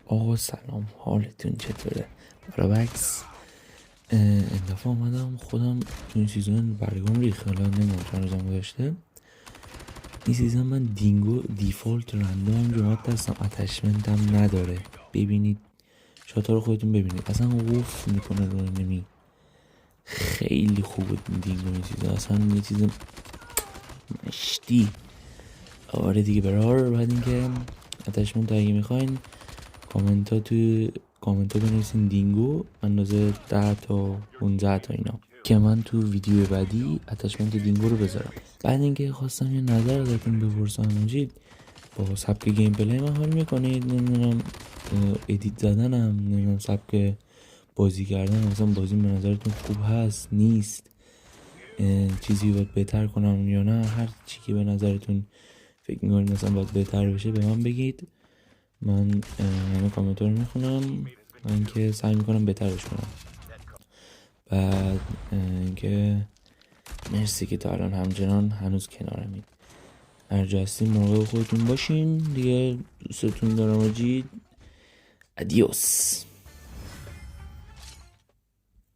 آقا سلام، حالتون چطوره؟ برابکس این دفعه آمدم خودم تو این سیزن برگام ریخت، حالا نمیدونم چند روزم گذاشته. این سیزن من دینگو دیفالت رندوم جمعات دستم، اتشمنتم نداره. ببینید شاتا رو خودتون ببینید، اصلا وف میکنه رو انمی. خیلی خوبه دینگو این سیزن، اصلا یه چیز مشتی. آره دیگه برار. بعد اینکه اتشمنت اگه میخواین کامنت ها بنویسین دینگو اندازه 10 تا 15 تا اینا که من تو ویدیو بعدی اتشمنت دینگو رو بذارم. بعد اینکه خواستم یه نظر ازتون بپرسم، موجید با سبک گیم پلی من حال میکنید؟ نمیدونم ادیت زدنم، نمیدونم سبک بازی کردن، مثلا بازی به نظرتون خوب هست نیست، چیزی باید بهتر کنم یا نه؟ هر چی که به نظرتون فکر میکنید مثلا باید بهتر بشه به من بگید. من همه کامنت رو میخونم، من که سعی میکنم بهترش کنم. بعد اینکه مرسی که تا الان همچنان هنوز کنارمید. هر جا هستین مراقب خودتون باشین دیگه. دوستتون دارم. ادیوس.